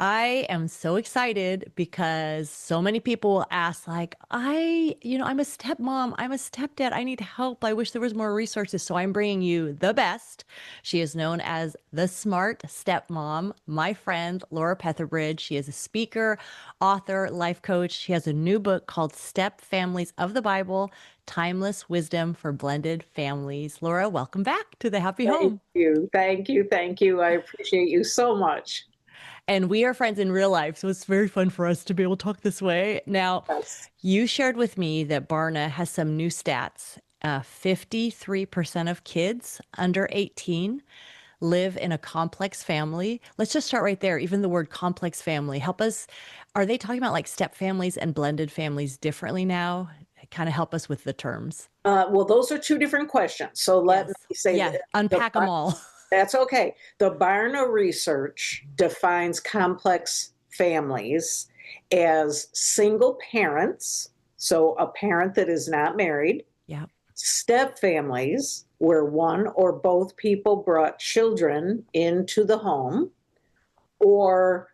I am so excited because so many people will ask, like, I'm a stepmom, I'm a stepdad, I need help. I wish there was more resources. So I'm bringing you the best. She is known as the smart stepmom, my friend, Laura Petherbridge. She is a speaker, author, life coach. She has a new book called Stepfamilies of the Bible, Timeless Wisdom for Blended Families. Laura, welcome back to the Happy Thank Home. you. Thank you. Thank you. I appreciate you so much. And we are friends in real life, so it's very fun for us to be able to talk this way. Now, Yes. you shared with me that Barna has some new stats. 53% of kids under 18 live in a complex family. Let's just start right there. Even the word complex family, help us. Are they talking about like step families and blended families differently now? Kind of help us with the terms. Well, those are two different questions. So let me Yes. say Yeah. that Unpack them all. that's okay. The Barna research defines complex families as single parents, so a parent that is not married, Yeah. step families, where one or both people brought children into the home, or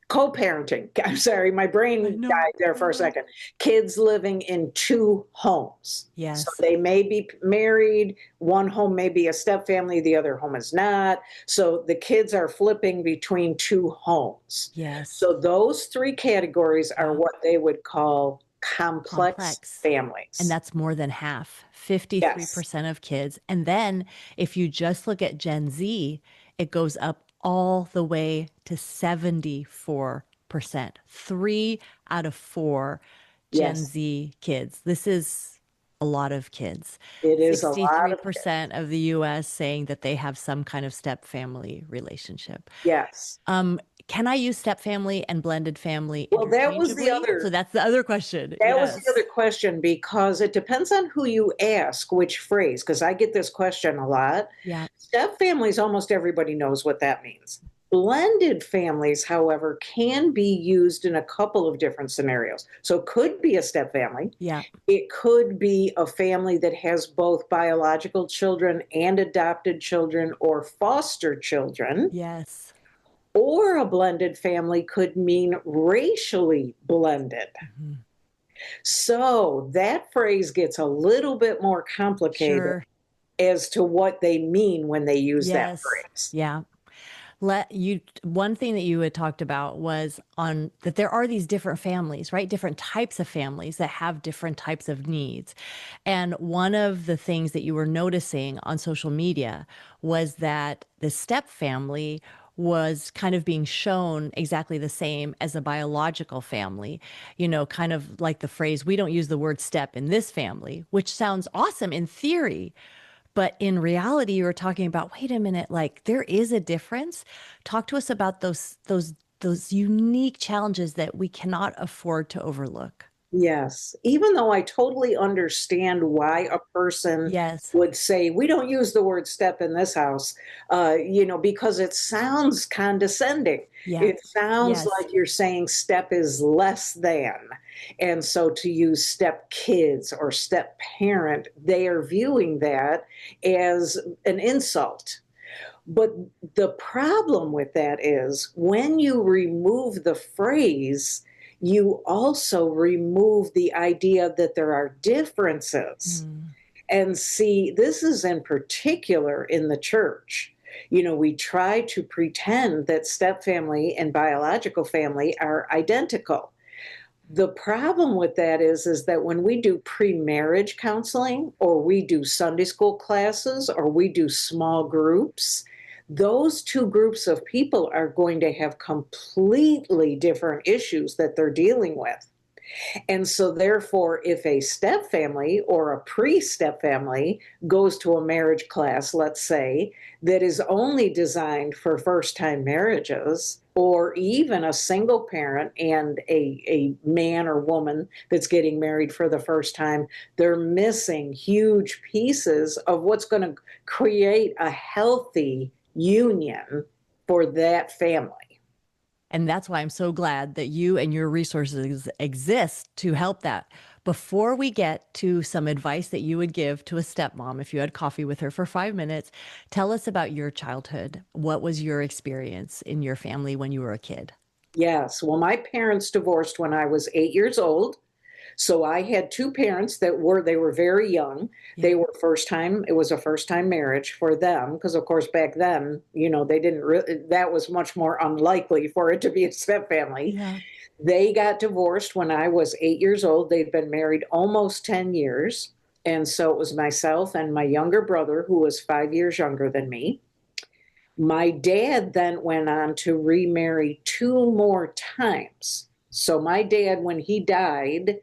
co-parenting. I'm sorry, my I brain know. died there for a second. Kids living in two homes. So Yes. they may be married, one home may be a step family, the other home is not. So the kids are flipping between two homes. Yes. So those three categories are Yeah. what they would call complex Complex. And families. that's more than half, Yes, 53% of kids. And then if you just look at Gen Z, it goes up all the way to 74%. Three out of four Gen yes, Z kids. This is a lot of kids. it is a lot of kids. 63% of the US saying that they have some kind of step family relationship. Yes. Um, can I use step family and blended family Well, that was the interchangeably? So other that's the other question. That was the other Yes. question because it depends on who you ask which phrase, because I get this question a lot. Yeah. Step families, almost everybody knows what that means. Blended families, however, can be used in a couple of different scenarios. So it could be a step family. Yeah. It could be a family that has both biological children and adopted children or foster children. Yes. Or a blended family could mean racially blended. Mhm. So that phrase gets a little bit more complicated Sure. as to what they mean when they use that Yes. phrase. Yeah. One thing that you had talked about was on that there are these different families, right? Different types of families that have different types of needs. And one of the things that you were noticing on social media was that the step family was kind of being shown exactly the same as a biological family. Kind of like the phrase, we don't use the word step in this family, which sounds awesome in theory. But in reality, you were talking about, wait a minute, like there is a difference. Talk to us about those unique challenges that we cannot afford to overlook. Yes. Even though I totally understand why a person Yes. would say, we don't use the word step in this house, because it sounds condescending. Yeah. It sounds Yes. like you're saying step is less than. And so to use step kids or step parent, they are viewing that as an insult. But the problem with that is when you remove the phrase, you also remove the idea that there are differences. Mm. And see, this is in particular in the church. We try to pretend that step family and biological family are identical. The problem with that is that when we do pre-marriage counseling or we do Sunday school classes or we do small groups, those two groups of people are going to have completely different issues that they're dealing with. And so, therefore, if a step family or a pre step family goes to a marriage class, let's say, that is only designed for first time marriages, or even a single parent and a man or woman that's getting married for the first time, they're missing huge pieces of what's going to create a healthy union for that family. And that's why I'm so glad that you and your resources exist to help that. Before we get to some advice that you would give to a stepmom if you had coffee with her for 5 minutes, tell us about your childhood. What was your experience in your family when you were a kid? Yes. Well, my parents divorced when I was 8 years old. So I had two parents they were very young. Yeah. They were first time, it was a first time marriage for them. Because, of course, back then, they didn't really, that was much more unlikely for it to be a step family. Yeah. They got divorced when I was 8 years old. They'd been married almost 10 years. And so it was myself and my younger brother, who was 5 years younger than me. My dad then went on to remarry two more times. So my dad, when he died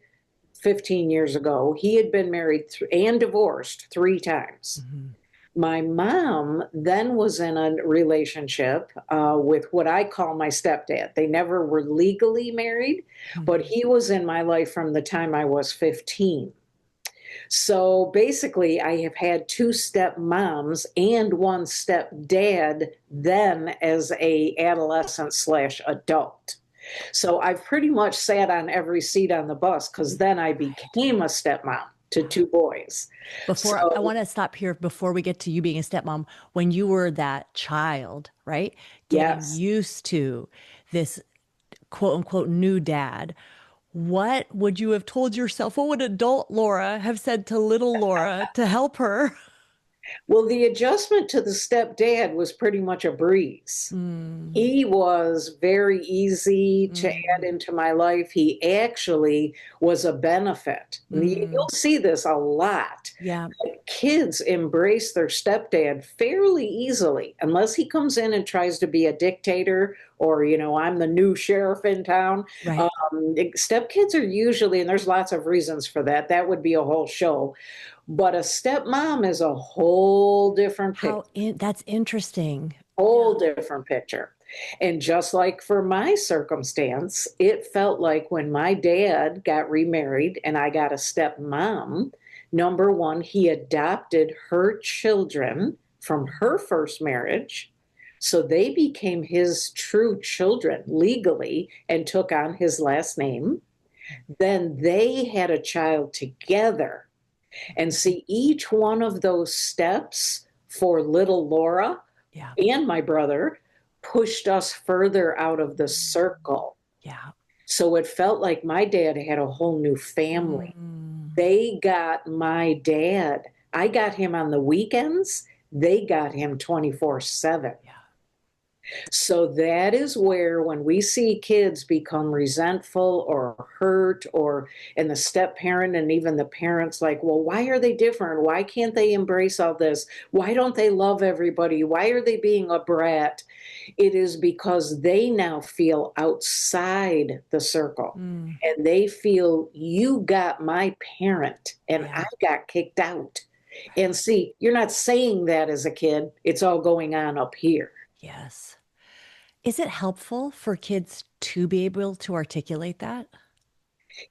15 years ago, he had been married and divorced three times. Mhm. My mom then was in a relationship with what I call my stepdad. They never were legally married, but Mhm. he was in my life from the time I was 15. So basically, I have had two stepmoms and one stepdad then as a adolescent slash adult. So I've pretty much sat on every seat on the bus because then I Right. became a stepmom to Yeah. two boys. Before I So want to stop here before we get to you being a stepmom, when you were that child, right? Getting yes. used to this quote unquote new dad, what would you have told yourself? What would adult Laura have said to little Laura to help her? Well, the adjustment to the stepdad was pretty much a breeze. Mm, He was very easy to add mm, into my life. He actually was a benefit. mm. You'll see this a lot. Yeah, Kids embrace their stepdad fairly easily, unless he comes in and tries to be a dictator or, I'm the new sheriff in town. right. Stepkids are usually, and there's lots of reasons for that. That would be a whole show. But a stepmom is a whole different picture. That's interesting. Yeah. Whole different picture. And just like for my circumstance, it felt like when my dad got remarried and I got a stepmom, number one, he adopted her children from her first marriage. So they became his true children legally and took on his last name. Then they had a child together. And see, each one of those steps for little Laura Yeah. and my brother pushed us further out of the circle. Yeah. So it felt like my dad had a whole new family. Mm, They got my dad. I got him on the weekends. They got him 24/7. yeah. So that is where when we see kids become resentful or hurt or and the step parent and even the parents like, well, why are they different? Why can't they embrace all this? Why don't they love everybody? Why are they being a brat? It is because they now feel outside the circle Mm, and they feel you got my parent and I yeah. got kicked out. And see, you're not saying that as a kid. It's all going on up here. Yes. Is it helpful for kids to be able to articulate that?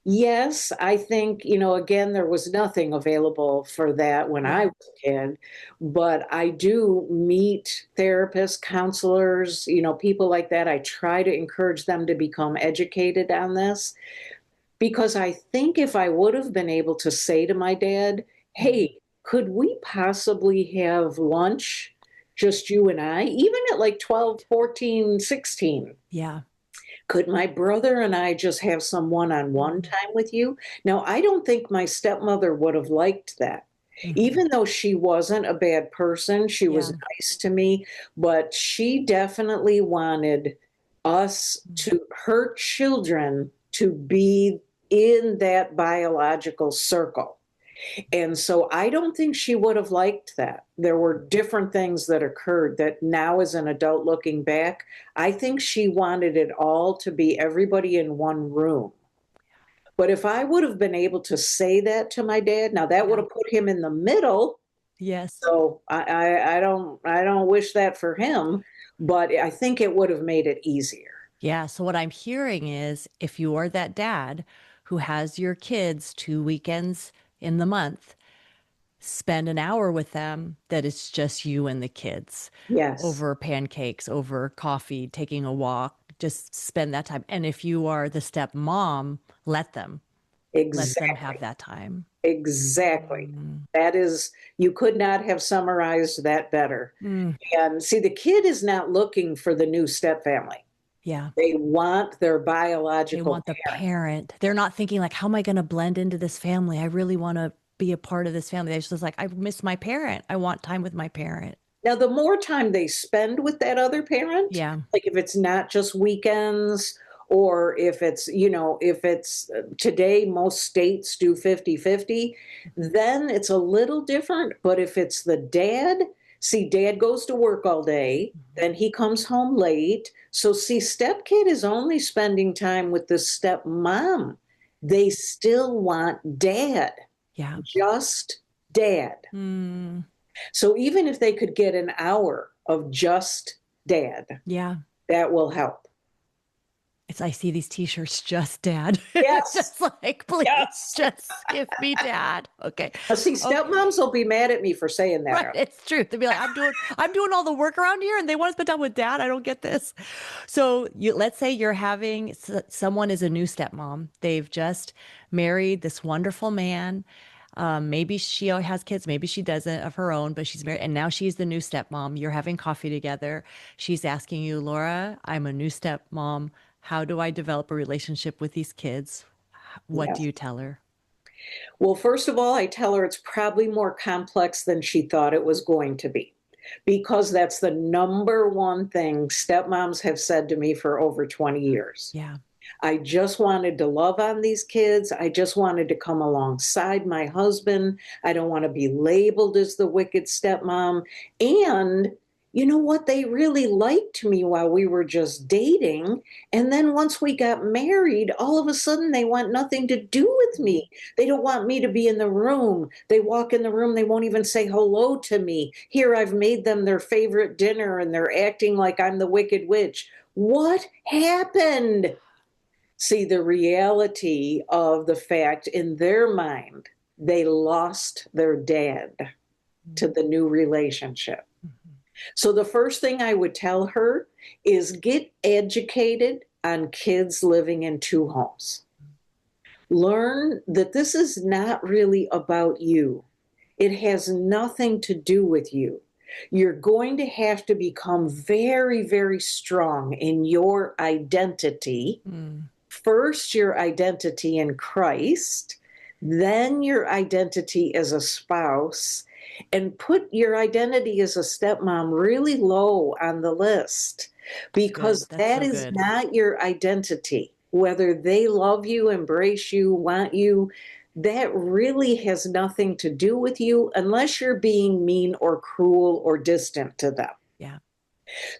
Yes, I think, again, there was nothing available for that when I Yeah. was a kid, but I do meet therapists, counselors, people like that. I try to encourage them to become educated on this because I think if I would have been able to say to my dad, Mm, hey, could we possibly have lunch, just you and I, even at like 12, 14, 16? yeah. Could my brother and I just have some one on one Mm, time with you? Now, I don't think my stepmother would have liked that. mhm. Even though she wasn't a bad person, she was Yeah. nice to me, but she definitely wanted us Mm, to, her children, to be in that biological circle. And so I don't think she would have liked that. There were different things that occurred that now, as an adult looking back, I think she wanted it all to be everybody in one room. But if I would have been able to say that to my dad, now that would yeah. have put him in the middle. Yes. So I don't wish that for him, but I think it would have made it easier. Yeah. So what I'm hearing is if you are that dad who has your kids 2 weekends in the month, spend an hour with them that it's just you and the kids Yes. over pancakes, over coffee, taking a walk. Just spend that time. And if you are the stepmom, let them. lets them Exactly. have that time. Exactly. Mm. That is, you could not have summarized that better. Mm. And see, the kid is not looking for the new step family. Yeah. They want their They biological want the parent. parent. They're not thinking like, how am I going to blend into this family? I really want to be a part of this family. They're just like, I miss my parent. I want time with my parent. Now, the more time they spend with that other parent, Yeah. like if it's not just weekends, or if it's, if it's today, most states do 50-50, then it's a little different. But if it's the dad, see, dad goes to work all day, then he comes home late. So, see, stepkid is only spending time with the stepmom. They still want dad, Yeah. just dad. Mm. So even if they could get an hour of just dad, Yeah. that will help. I see these t-shirts, just dad. It's Yes. just like, please Yes. just give me dad. Okay. Now, see, Okay. stepmoms will be mad at me for saying Right. that. It's true. They'll be like, I'm doing all the work around here and they want to spend time with dad. I don't get this. So let's say you're having someone is a new stepmom. They've just married this wonderful man. Maybe she has kids, maybe she doesn't of her own, but she's married and now she's the new stepmom. You're having coffee together. She's asking you, Laura, I'm a new stepmom. How do I develop a relationship with these kids? What do Yes. you tell her? Well, first of all, I tell her it's probably more complex than she thought it was going to be, because that's the number one thing stepmoms have said to me for over 20 years. Yeah. I just wanted to love on these kids. I just wanted to come alongside my husband. I don't want to be labeled as the wicked stepmom. And you know what? They really liked me while we were just dating. And then once we got married, all of a sudden they want nothing to do with me. They don't want me to be in the room. They walk in the room, they won't even say hello to me. Here, I've made them their favorite dinner and they're acting like I'm the wicked witch. What happened? See the reality of the fact in their mind, they lost their dad to the new relationship. Mhm. So the first thing I would tell her is get educated on kids living in two homes. Learn that this is not really about you. It has nothing to do with you. You're going to have to become very, very strong in your identity. Mm. First, your identity in Christ, then your identity as a spouse, and put your identity as a stepmom really low on the list, That's good. because That's that so is good. not your identity. Whether they love you, embrace you, want you, that really has nothing to do with you unless you're being mean or cruel or distant to them. Yeah.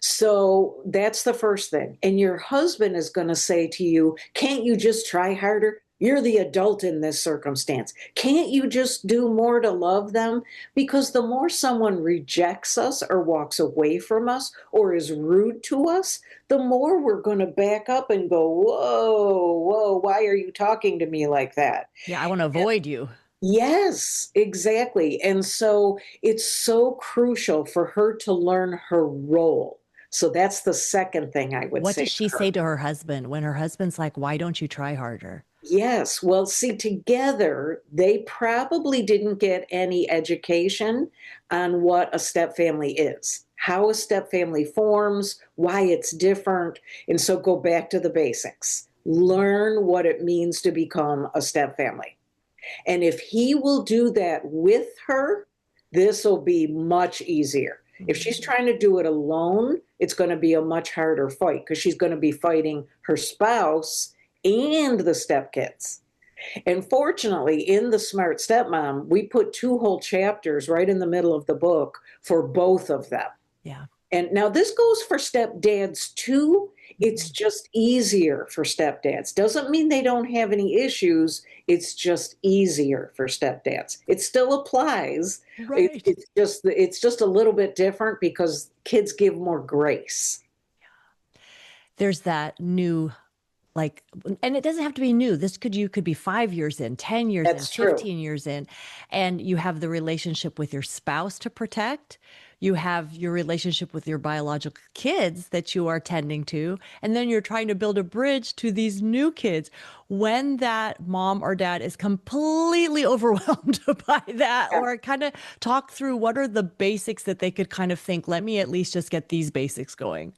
So that's the first thing. And your husband is going to say to you, can't you just try harder? You're the adult in this circumstance. Can't you just do more to love them? Because the more someone rejects us or walks away from us or is rude to us, the more we're going to back up and go, whoa, whoa, why are you talking to me like that? Yeah. I want to avoid you. Yes, exactly. And so it's so crucial for her to learn her role. So that's the second thing I would What say does to she her. say to her husband when her husband's like, why don't you try harder? Yes, well, see, together, they probably didn't get any education on what a step family is, how a step family forms, why it's different. And so go back to the basics. Learn what it means to become a step family. And if he will do that with her, this will be much easier. If she's Mhm. trying to do it alone, it's going to be a much harder fight because she's going to be fighting her spouse and the stepkids. And fortunately, in The Smart Stepmom, we put two whole chapters right in the middle of the book for both of them. Yeah. And now this goes for stepdads too. It's Mhm. just easier for stepdads. Doesn't mean they don't have any issues. It's just easier for stepdads. It still applies. Right. It's just a little bit different because kids give more grace. There's that new like, and it doesn't have to be new. You could be 5 years in, 10 years in, That's true. 15 years in, and you have the relationship with your spouse to protect. You have your relationship with your biological kids that you are tending to, and then you're trying to build a bridge to these new kids. When that mom or dad is completely overwhelmed by that, Yeah. or kind of talk through what are the basics that they could kind of think, let me at least just get these basics going.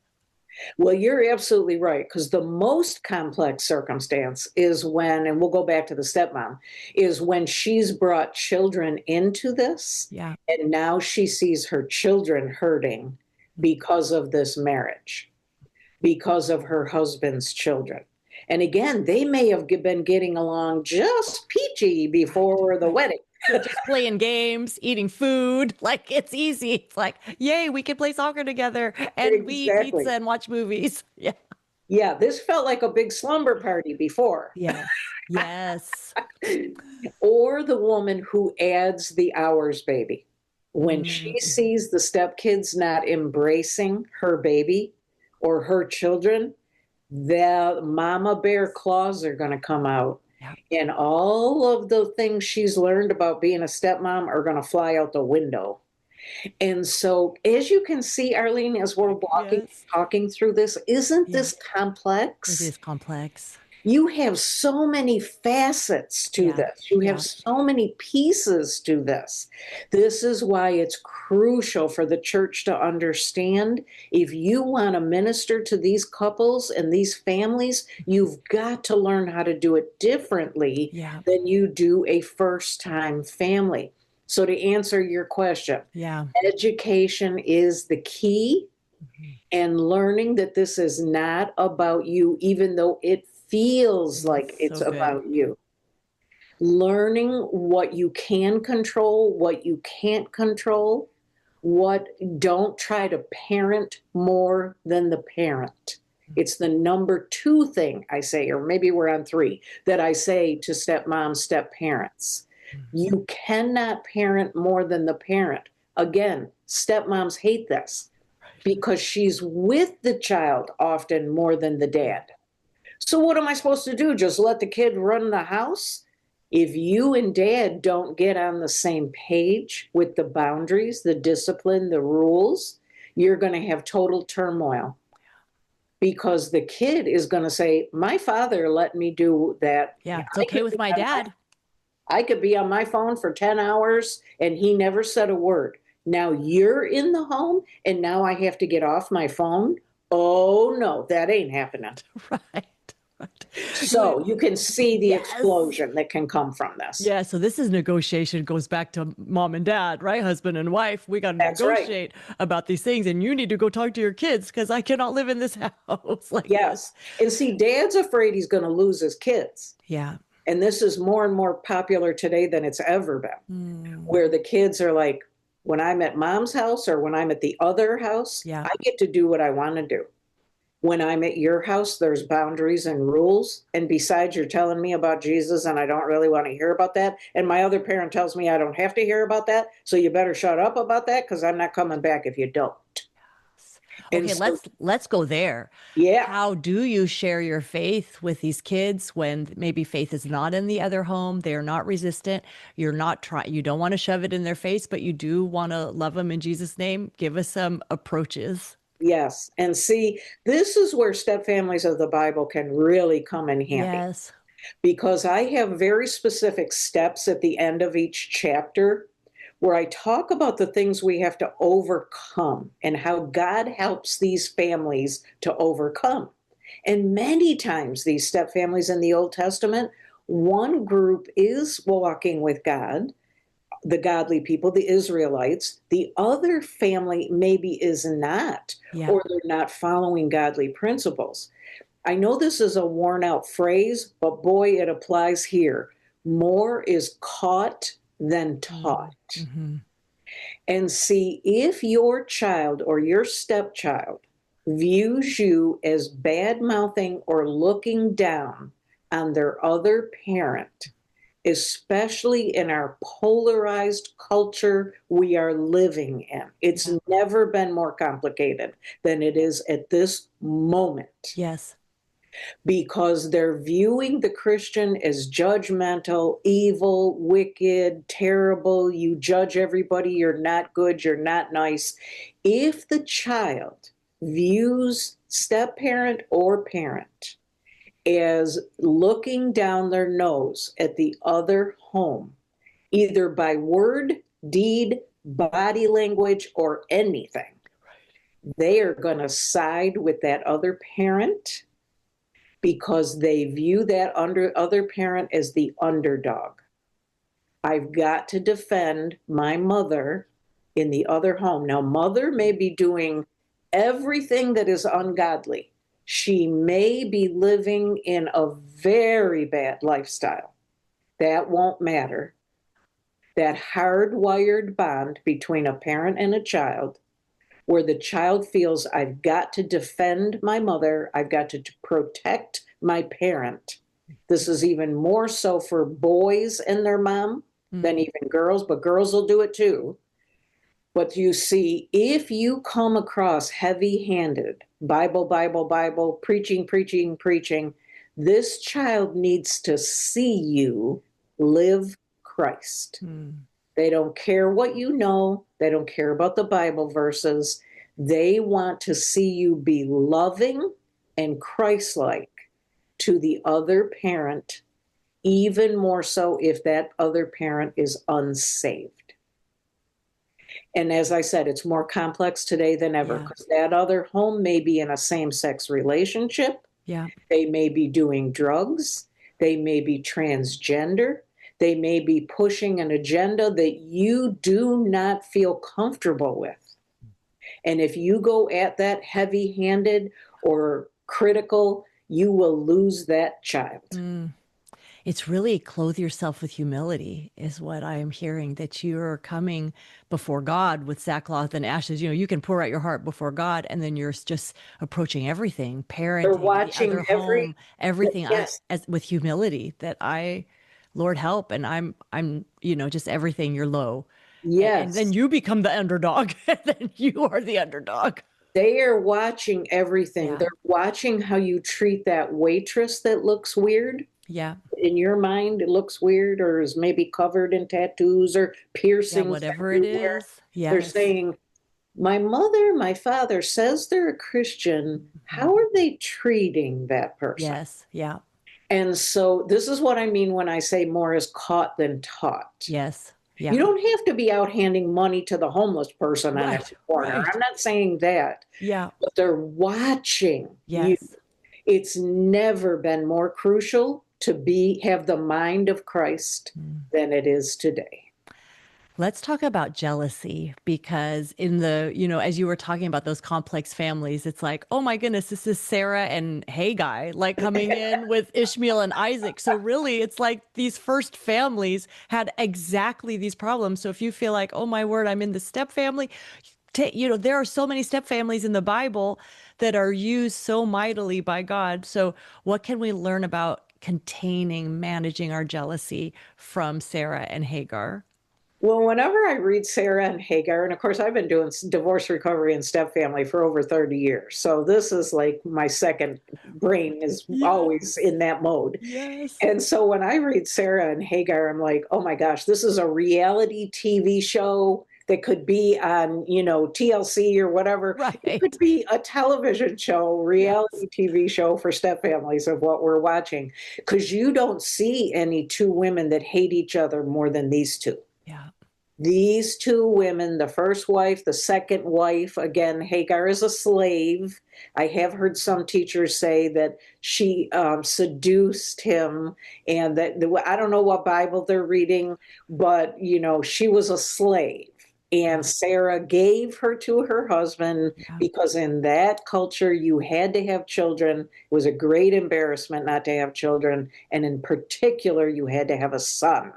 Well, you're absolutely right. Because the most complex circumstance is when, and we'll go back to the stepmom, is when she's brought children into this, Yeah. and now she sees her children hurting because of this marriage, because of her husband's children. And again, they may have been getting along just peachy before the Right. wedding. They're just playing games, eating food. Like it's easy. It's like, yay, we can play soccer together and we eat pizza Exactly. and watch movies. Yeah. Yeah, this felt like a big slumber party before. Yes. Yes. Or the woman who adds the hours baby. When she Mm, sees the stepkids not embracing her baby or her children, the mama bear claws are going to come out. yeah. And all of the things she's learned about being a stepmom are going to fly out the window. And so, as you can see, Arlene, as we're walking, Yes. talking through this, isn't Yeah. this It complex? is complex. You have so many facets to Yeah. this. You have Yeah. so many pieces to this. This is why it's crucial for the church to understand if you want to minister to these couples and these families, you've got to learn how to do it differently Yeah. than you do a first time family. So, to answer your question, Yeah. education is the key, Mhm. and learning that this is not about you, even though it feels like it's So good. about you. Learning what you can control, what you can't control, what don't try to parent more than the parent. It's the number two thing I say, or maybe we're on three, that I say to stepmoms, step parents. You cannot parent more than the parent. Again, stepmoms hate this because she's with the child often more than the Yeah. dad. So, what am I supposed to do? Just let the kid run the house? If you and dad don't get on the same page with the boundaries, the discipline, the rules, you're going to have total turmoil because the kid is going to say, my father let me do that. Yeah. It's I okay could with be my on my, dad. I could be on my phone for 10 hours and he never said a word. Now you're in the home and now I have to get off my phone. Oh no, that ain't happening. Right. Right. So you can see the Yes. explosion that can come from this. Yeah, so this is negotiation goes back to mom and dad, right? Husband and wife. We got to That's right. negotiate about these things, and you need to go talk to your kids because I cannot live in this house like this. Yes. And see, dad's afraid he's going to lose his kids. Yeah. And this is more and more popular today than it's ever been, Mm, where the kids are like, when I'm at mom's house or when I'm at the other house, yeah. I get to do what I want to do. When I'm at your house, there's boundaries and rules. And besides, you're telling me about Jesus, and I don't really want to hear about that. And my other parent tells me I don't have to hear about that. So you better shut up about that because I'm not coming back if you don't. And Okay, so, let's go there. yeah, How do you share your faith with these kids when maybe faith is not in the other home? They're not resistant. You're not trying, you don't want to shove it in their face, but you do want to love them in Jesus' name. Give us some approaches. yes. And see, this is where step families of the Bible can really come in handy Yes. because I have very specific steps at the end of each chapter where I talk about the things we have to overcome and how God helps these families to overcome. And many times, these step families in the Old Testament, one group is walking with God, the godly people, the Israelites. The other family maybe is not, Yeah. or they're not following godly principles. I know this is a worn out phrase, but boy, it applies here. More is caught than taught. Mm-hmm. And see, if your child or your stepchild views you as bad mouthing or looking down on their other parent, especially in our polarized culture we are living in, it's never been more complicated than it is at this moment. Yes. because they're viewing the Christian as judgmental, evil, wicked, terrible. You judge everybody. You're not good. You're not nice. If the child views step parent or parent as looking down their nose at the other home, either by word, deed, body language, or anything, they are going to side with that other parent because they view that other parent as the underdog. I've got to defend my mother in the other home. Now, mother may be doing everything that is ungodly. She may be living in a very bad lifestyle. That won't matter. That hardwired bond between a parent and a child, where the child feels, I've got to defend my mother, I've got to protect my parent. This is even more so for boys and their mom than even girls, but girls will do it too. But you see, if you come across heavy-handed, Bible, Bible, Bible, preaching, preaching, preaching, this child needs to see you live Christ. They don't care what you know. They don't care about the Bible verses. They want to see you be loving and Christ-like to the other parent, even more so if that other parent is unsaved. And as I said, it's more complex today than ever because that other home may be in a same-sex relationship. Yeah. They may be doing drugs. They may be transgender. They may be pushing an agenda that you do not feel comfortable with. And if you go at that heavy-handed or critical, you will lose that child. It's really clothe yourself with humility is what I am hearing, that you're coming before God with sackcloth and ashes. You can pour out your heart before God, and then you're just approaching everything, They're parenting, the watching other home, everything yes, as with humility that Lord help. And I'm, just everything you're low. And then yes. you become the underdog. And then you are the underdog. They are watching everything. Yeah. They're watching how you treat that waitress that looks weird. Yeah. In your mind, it looks weird or is maybe covered in tattoos or Yeah. piercings Whatever it everywhere. is. They're Yes. saying, my mother, my father says they're a Christian. How are they treating that person? Yes. Yeah. And so this is what I mean when I say more is caught than taught. Yes. You Yeah. don't have to be out handing money to the homeless person on every Right. corner. Right. I'm not saying that, Yeah. but they're watching you. Yes. It's never been more crucial to have the mind of Christ than it is today. Let's talk about jealousy because as you were talking about those complex families, it's like, oh my goodness, this is Sarah and Hagar, like coming in with Ishmael and Isaac. So really, it's like these first families had exactly these problems. So if you feel like, oh my word, I'm in the step family, there are so many step families in the Bible that are used so mightily by God. So what can we learn about managing our jealousy from Sarah and Hagar? Well, whenever I read Sarah and Hagar, and of course, I've been doing divorce recovery and step family for over 30 years. So this is like my second brain is always Yes. in that mode. Yes. And so when I read Sarah and Hagar, I'm like, oh my gosh, this is a reality TV show that could be on, TLC or whatever. It Right. could be a television show, Yes. reality TV show for step families of what we're watching. Because you don't see any two women that hate each other more than these two. Yeah. These two women, the first wife, the second wife, again, Hagar is a slave. I have heard some teachers say that she seduced him, and that I don't know what Bible they're reading, but she was a slave. And Yeah. Sarah gave her to her husband Yeah. because in that culture you had to have children. It was a great embarrassment not to have children. And in particular, you had to have a son.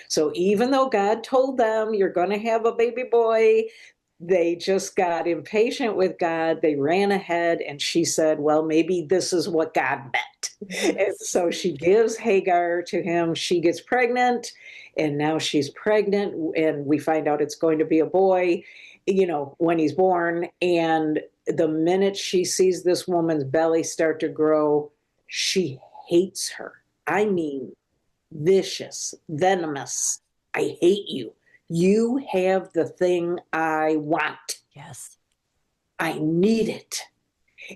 So even though God told them you're going to have a baby boy, they just got impatient with God. They ran ahead and she said, well, maybe this is what God meant. And Yes. so she gives Hagar to him. She gets pregnant and now she's pregnant and we find out it's going to be a boy, when he's born. And the minute she sees this woman's belly start to grow, she hates her. I mean, vicious, venomous. I hate you. You have the thing I want. Yes. I need it.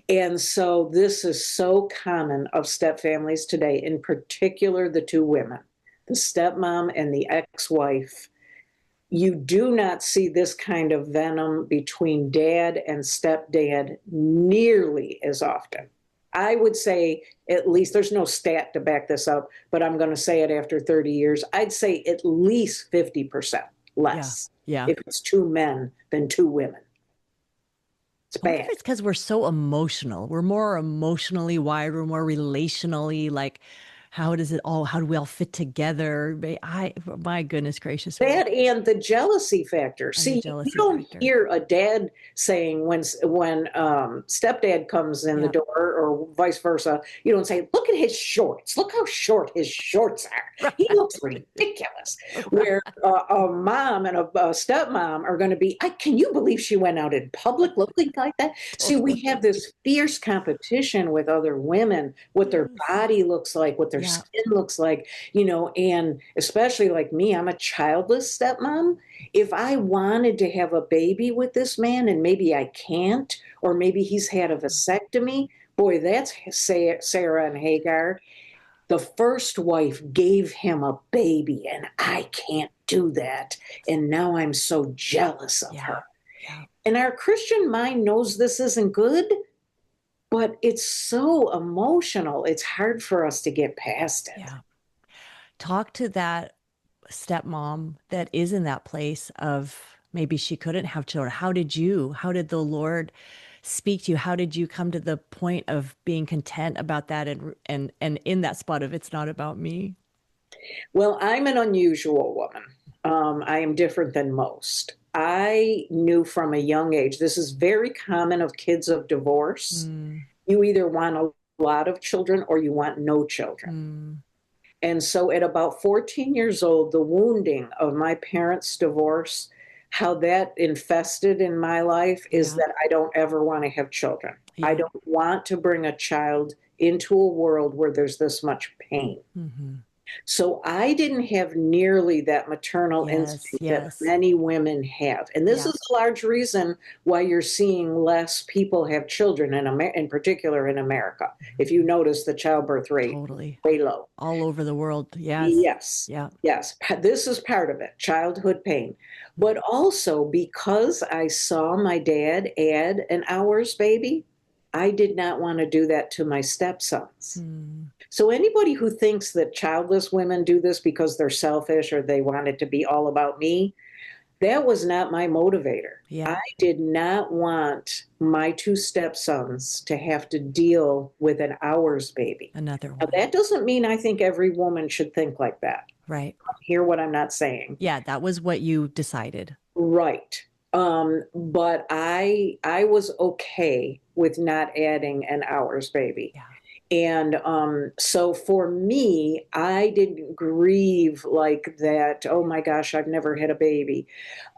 And so this is so common of step families today, in particular the two women, the stepmom and the ex-wife. You do not see this kind of venom between dad and stepdad nearly as often. I would say, at least, there's no stat to back this up, but I'm going to say it after 30 years. I'd say at least 50% Yeah. less Yeah. if it's two men than two women. It's I wonder if bad. it's because we're so emotional. We're more emotionally wired. We're more relationally like, how do we all fit together? My goodness gracious, That and the jealousy factor. and the See, you jealousy don't factor. hear a dad saying when stepdad comes in the Yeah. door, or vice versa. You don't say, "Look at his shorts. Look how short his shorts are. He Right. looks ridiculous." Right. Where a mom and a stepmom are going to be, "Can you believe she went out in public looking like that?" See, we Totally. have this fierce competition with other women, what their Yes. body looks like, what their Yeah. skin looks like, and especially like me, I'm a childless stepmom. If I wanted to have a baby with this man and maybe I can't, or maybe he's had a vasectomy, boy, that's Sarah and Hagar. The first wife gave him a baby, and I can't do that. And now I'm so jealous of Yeah. her. Yeah. And our Christian mind knows this isn't good, but it's so emotional. It's hard for us to get past it. Yeah. Talk to that stepmom that is in that place of maybe she couldn't have children. How did the Lord speak to you? How did you come to the point of being content about that and in that spot of it's not about me? Well, I'm an unusual woman. I am different than most. I knew from a young age, this is very common of kids of divorce. Mm, You either want a lot of children or you want no children. mm, And so at about 14 years old, the wounding of my parents' divorce, how that infested in my life is yeah. that I don't ever want to have children. I Yeah. don't want to bring a child into a world where there's this much pain. Hmm. So I didn't have nearly that maternal Yes. instinct that Yes. many women have. And this Yeah. is a large reason why you're seeing less people have children in particular in America. If you notice the childbirth rate, Totally. way low. All over the world. Yes. Yes. Yeah. Yes, this is part of it, childhood pain. But also because I saw my dad add an hour's baby, I did not want to do that to my stepsons. Mm, So anybody who thinks that childless women do this because they're selfish or they want it to be all about me, that was not my motivator. yeah. I did not want my two stepsons to have to deal with an hour's baby. Another Now, one. that doesn't mean I think every woman should think like that. Right. Hear what I'm not saying. Yeah. That was what you decided. Right. But I was okay with not adding an hour's baby. Yeah. And so for me, I didn't grieve like that. Oh my gosh, I've never had a baby.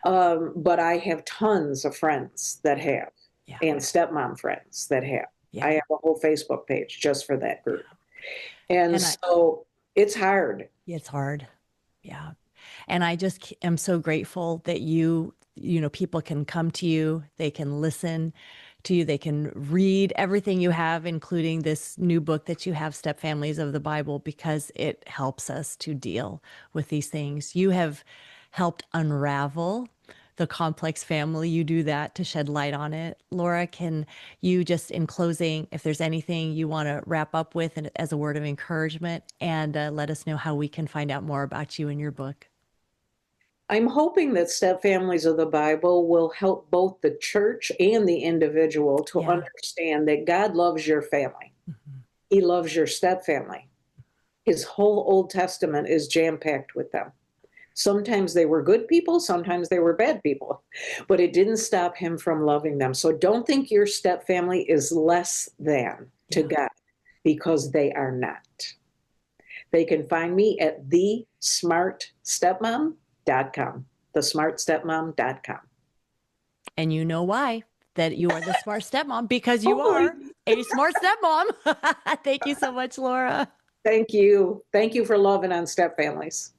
But I have tons of friends that have, Yeah. and stepmom friends that have. I Yeah. have a whole Facebook page just for that group. And And so it's hard. it's hard. Yeah. And I just am so grateful that people can come to you, they can listen to you, they can read everything you have, including this new book that you have, Stepfamilies of the Bible, because it helps us to deal with these things. You have helped unravel the complex family. You do that to shed light on it. Laura, can you just in closing, if there's anything you want to wrap up with and as a word of encouragement, and let us know how we can find out more about you and your book? I'm hoping that Step Families of the Bible will help both the church and the individual to Yeah. understand that God loves your family. Mhm. He loves your step family. His whole Old Testament is jam packed with them. Sometimes they were good people, sometimes they were bad people, but it didn't stop him from loving them. So don't think your step family is less than to Yeah. God, because they are not. They can find me at thesmartstepmom.com. Thesmartstepmom.com. And you know why? That you are the smart stepmom because you Hopefully. are. A smart stepmom. Thank you so much, Laura. Thank you. Thank you for loving on step families.